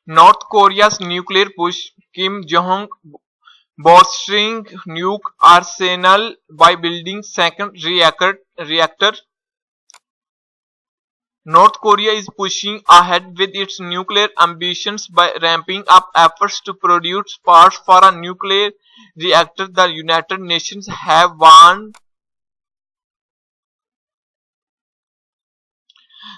North Korea's nuclear push, Kim Jong bolstering nuke arsenal by building second reactor. North Korea is pushing ahead with its nuclear ambitions by ramping up efforts to produce parts for a nuclear reactor. The United Nations have warned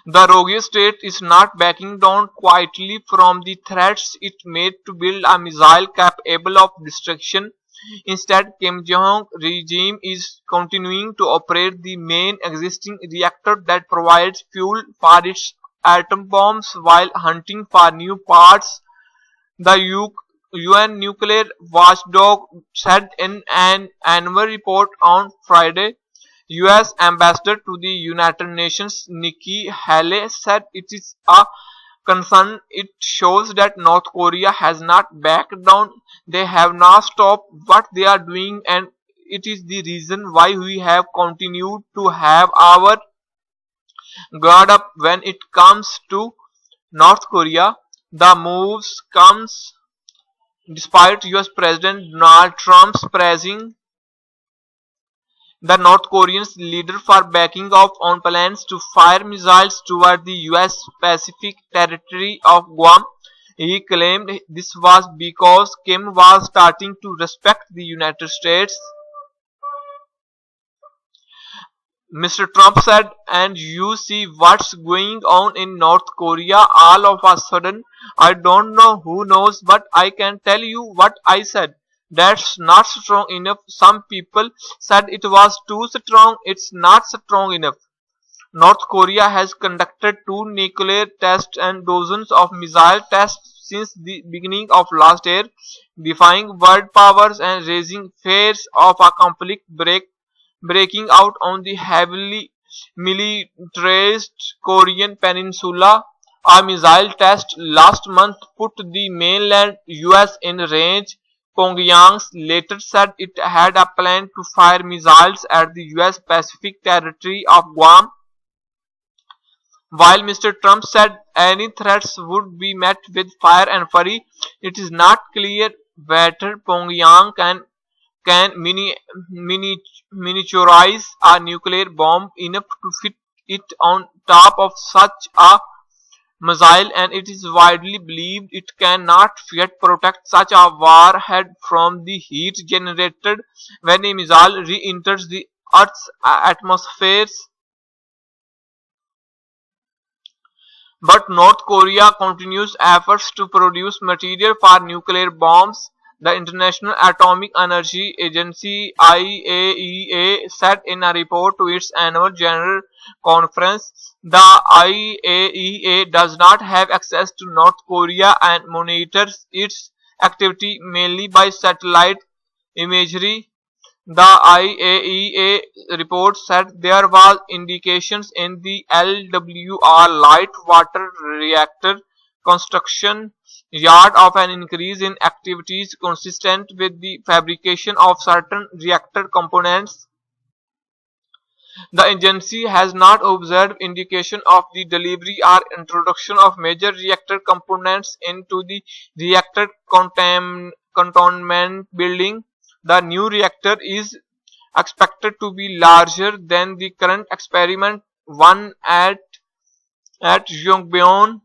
the rogue state is not backing down quietly from the threats it made to build a missile capable of destruction. Instead, Kim Jong regime is continuing to operate the main existing reactor that provides fuel for its atom bombs while hunting for new parts. The UN nuclear watchdog said in an annual report on Friday. US Ambassador to the United Nations Nikki Haley said it is a concern. It shows that North Korea has not backed down. They have not stopped what they are doing, and it is the reason why we have continued to have our guard up when it comes to North Korea. The moves comes despite US President Donald Trump's praising the North Korean leader for backing off on plans to fire missiles toward the US Pacific territory of Guam. He claimed this was because Kim was starting to respect the United States. Mr. Trump said, and you see what's going on in North Korea all of a sudden. I don't know who knows, but I can tell you what I said. That's not strong enough. Some people said it was too strong. It's not strong enough. North Korea has conducted 2 nuclear tests and dozens of missile tests since the beginning of last year, defying world powers and raising fears of a conflict breaking out on the heavily militarized Korean peninsula. A missile test last month put the mainland US in range. Pyongyang later said it had a plan to fire missiles at the US Pacific territory of Guam. While Mr. Trump said any threats would be met with fire and fury, it is not clear whether Pyongyang can miniaturize a nuclear bomb enough to fit it on top of such a missile, and it is widely believed it cannot yet protect such a warhead from the heat generated when a missile re-enters the Earth's atmosphere. But North Korea continues efforts to produce material for nuclear bombs. The International Atomic Energy Agency (IAEA) said in a report to its annual General Conference, the IAEA does not have access to North Korea and monitors its activity mainly by satellite imagery. The IAEA report said there was indications in the LWR light water reactor construction yard of an increase in activities consistent with the fabrication of certain reactor components. The agency has not observed indication of the delivery or introduction of major reactor components into the reactor cantonment building. The new reactor is expected to be larger than the current experiment one at Jong-un.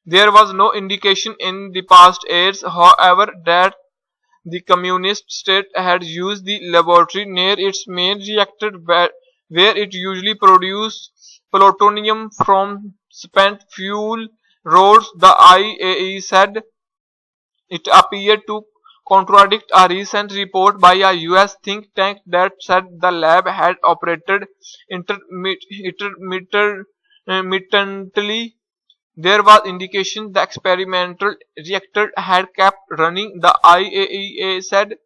There was no indication in the past years, however, that the communist state had used the laboratory near its main reactor where it usually produced plutonium from spent fuel rods. The IAEA said it appeared to contradict a recent report by a US think tank that said the lab had operated intermittently. There was indication the experimental reactor had kept running. The IAEA said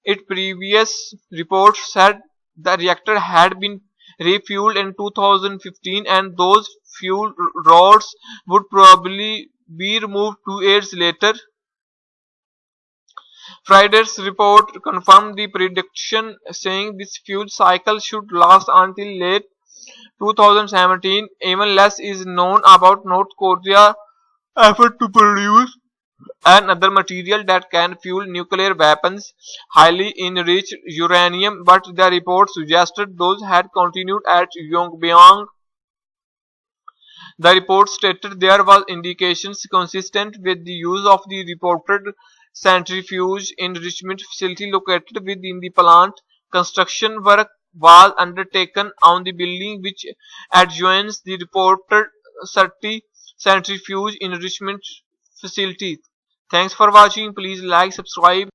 its previous report said the reactor had been refueled in 2015 and those fuel rods would probably be removed 2 years later. Friday's report confirmed the prediction, saying this fuel cycle should last until late 2017. Even less is known about North Korea's effort to produce another material that can fuel nuclear weapons, highly enriched uranium, but the report suggested those had continued at Yongbyon. The report stated there was indications consistent with the use of the reported centrifuge enrichment facility located within the plant. Construction work was undertaken on the building which adjoins the reported centrifuge enrichment facility. Thanks for watching. Please like, subscribe.